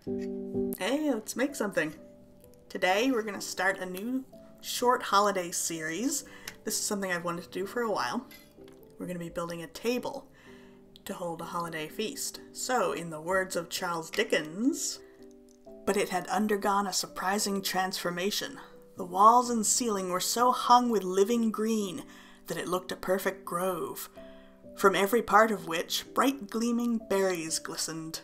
Hey, let's make something. Today we're going to start a new short holiday series. This is something I've wanted to do for a while. We're going to be building a table to hold a holiday feast. So, in the words of Charles Dickens, but it had undergone a surprising transformation. The walls and ceiling were so hung with living green that it looked a perfect grove, from every part of which bright gleaming berries glistened.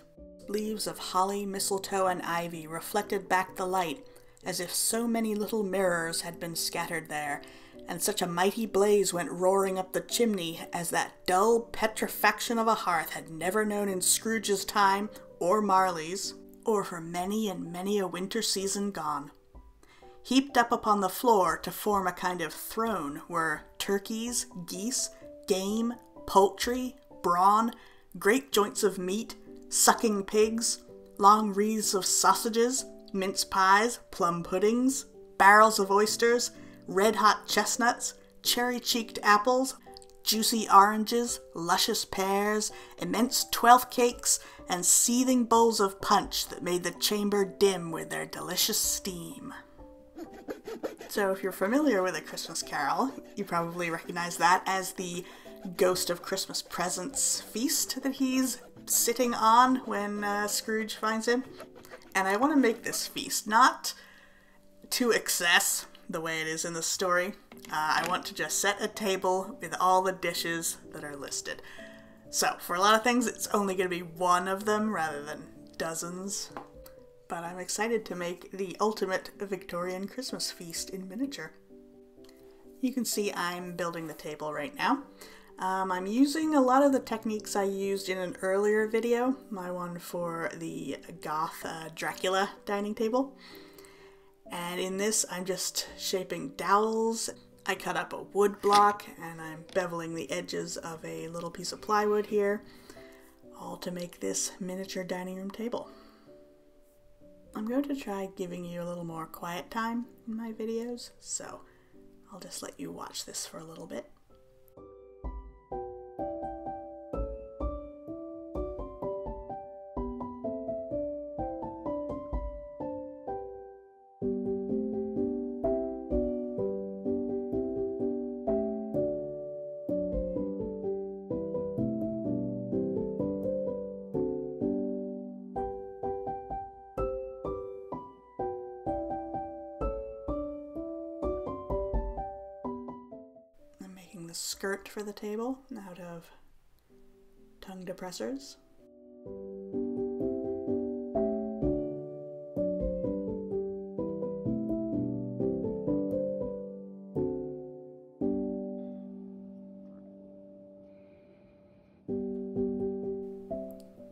Leaves of holly, mistletoe, and ivy reflected back the light as if so many little mirrors had been scattered there, and such a mighty blaze went roaring up the chimney as that dull petrifaction of a hearth had never known in Scrooge's time, or Marley's, or for many and many a winter season gone. Heaped up upon the floor to form a kind of throne were turkeys, geese, game, poultry, brawn, great joints of meat, sucking pigs, long wreaths of sausages, mince pies, plum puddings, barrels of oysters, red-hot chestnuts, cherry-cheeked apples, juicy oranges, luscious pears, immense twelfth cakes, and seething bowls of punch that made the chamber dim with their delicious steam. So if you're familiar with A Christmas Carol, you probably recognize that as the Ghost of Christmas Presents feast that he's sitting on when Scrooge finds him. And I want to make this feast not to excess the way it is in the story. I want to just set a table with all the dishes that are listed. So for a lot of things it's only going to be one of them rather than dozens. But I'm excited to make the ultimate Victorian Christmas feast in miniature. You can see I'm building the table right now. I'm using a lot of the techniques I used in an earlier video, my one for the Goth Dracula dining table. And in this I'm just shaping dowels. I cut up a wood block and I'm beveling the edges of a little piece of plywood here, all to make this miniature dining room table. I'm going to try giving you a little more quiet time in my videos, so I'll just let you watch this for a little bit. The skirt for the table out of tongue depressors.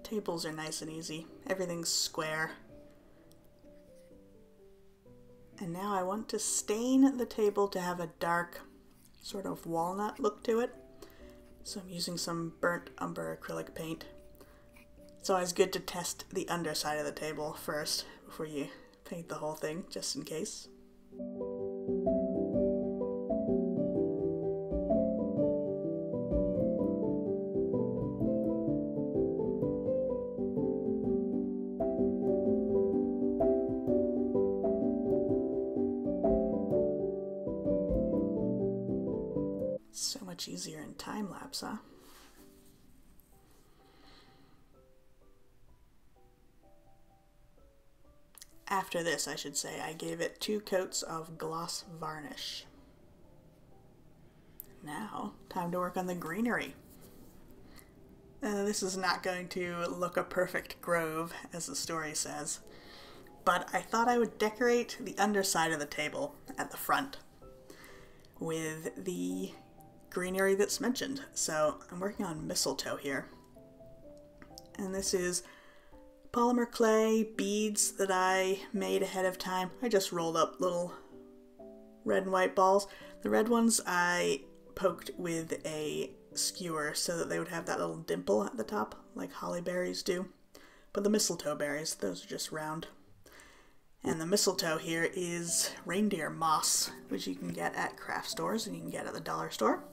Tables are nice and easy. Everything's square. And now I want to stain the table to have a dark sort of walnut look to it. So I'm using some burnt umber acrylic paint. It's always good to test the underside of the table first before you paint the whole thing, just in case. So much easier in time-lapse, huh? After this, I should say, I gave it 2 coats of gloss varnish. Now, time to work on the greenery. This is not going to look a perfect grove, as the story says, but I thought I would decorate the underside of the table at the front with the greenery that's mentioned. So I'm working on mistletoe here. And this is polymer clay beads that I made ahead of time. I just rolled up little red and white balls. The red ones I poked with a skewer so that they would have that little dimple at the top, like holly berries do. But the mistletoe berries, those are just round. And the mistletoe here is reindeer moss, which you can get at craft stores and you can get at the dollar store.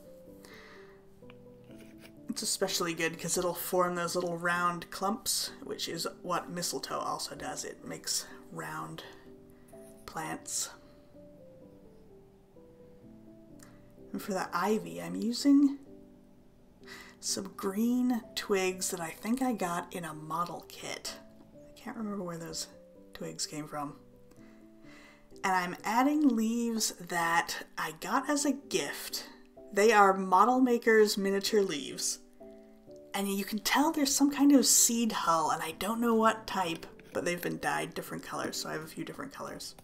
It's especially good because it'll form those little round clumps, which is what mistletoe also does. It makes round plants. And for the ivy, I'm using some green twigs that I think I got in a model kit. I can't remember where those twigs came from. And I'm adding leaves that I got as a gift. They are Model Maker's miniature leaves. And you can tell there's some kind of seed hull, and I don't know what type, but they've been dyed different colors, so I have a few different colors.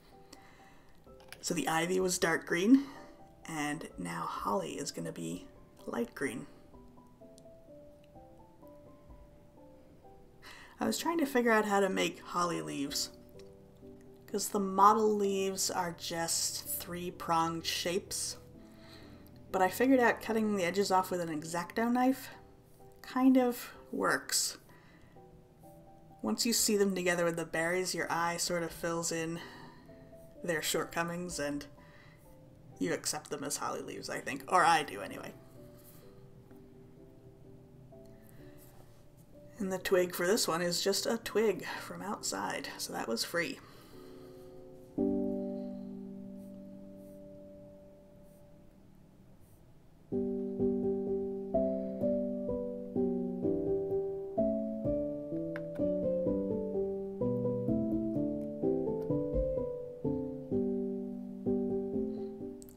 So the ivy was dark green, and now holly is going to be light green. I was trying to figure out how to make holly leaves, because the model leaves are just 3-pronged shapes. But I figured out cutting the edges off with an X-Acto knife kind of works. Once you see them together with the berries, your eye sort of fills in their shortcomings and you accept them as holly leaves, I think. Or I do anyway. And the twig for this one is just a twig from outside, so that was free.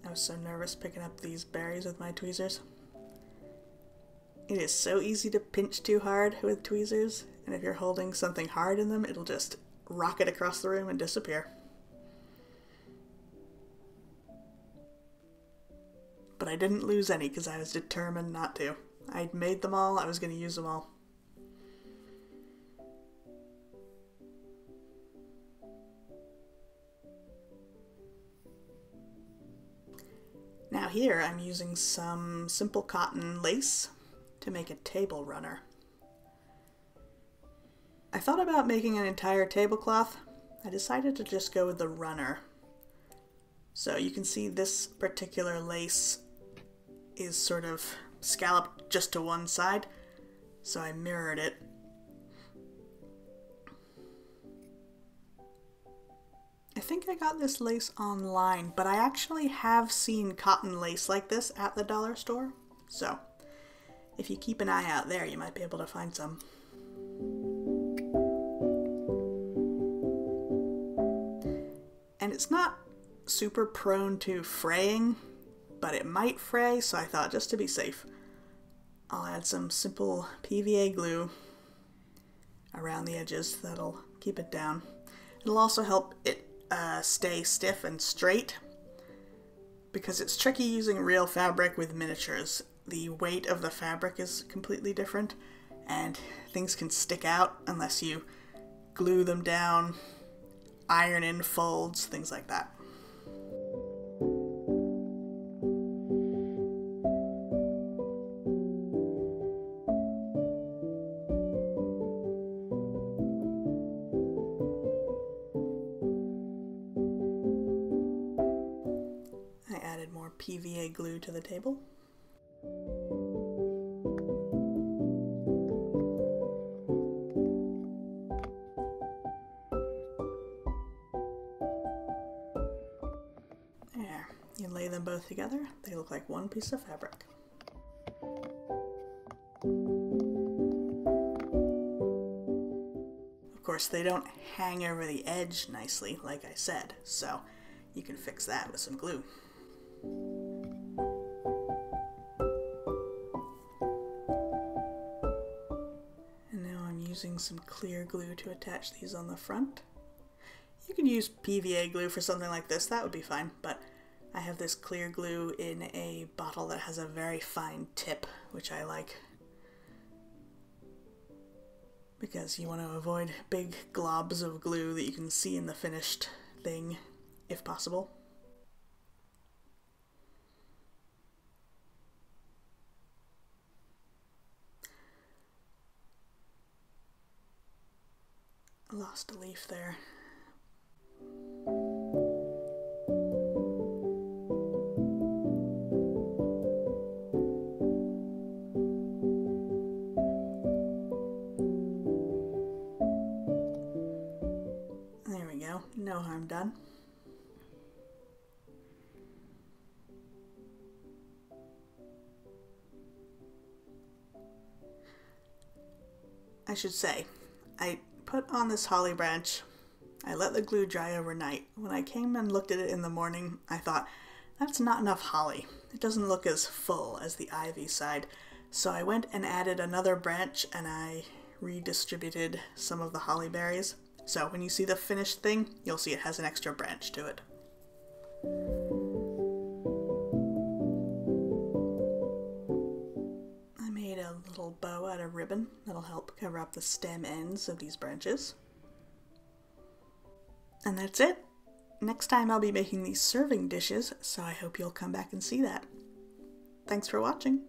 I was so nervous picking up these berries with my tweezers. It is so easy to pinch too hard with tweezers, and if you're holding something hard in them, it'll just rocket across the room and disappear. But I didn't lose any because I was determined not to. I'd made them all, I was going to use them all. Now here I'm using some simple cotton lace to make a table runner. I thought about making an entire tablecloth. I decided to just go with the runner. So you can see this particular lace is sort of scalloped just to one side, so I mirrored it. I think I got this lace online, but I actually have seen cotton lace like this at the dollar store, so if you keep an eye out there, you might be able to find some. And it's not super prone to fraying, but it might fray, so I thought just to be safe, I'll add some simple PVA glue around the edges. That'll keep it down. It'll also help it stay stiff and straight, because it's tricky using real fabric with miniatures. The weight of the fabric is completely different, and things can stick out unless you glue them down, iron in folds, things like that. I added more PVA glue to the table. There, you lay them both together, they look like one piece of fabric. Of course, they don't hang over the edge nicely, like I said, so you can fix that with some glue. And now I'm using some clear glue to attach these on the front. You could use PVA glue for something like this, that would be fine, but I have this clear glue in a bottle that has a very fine tip, which I like, because you want to avoid big globs of glue that you can see in the finished thing, if possible. I lost a leaf there. no harm done. I should say, I put on this holly branch, I let the glue dry overnight. When I came and looked at it in the morning, I thought, that's not enough holly. It doesn't look as full as the ivy side. So I went and added another branch and I redistributed some of the holly berries. So when you see the finished thing, you'll see it has an extra branch to it. I made a little bow out of ribbon that'll help cover up the stem ends of these branches. And that's it. Next time I'll be making these serving dishes, so I hope you'll come back and see that. Thanks for watching.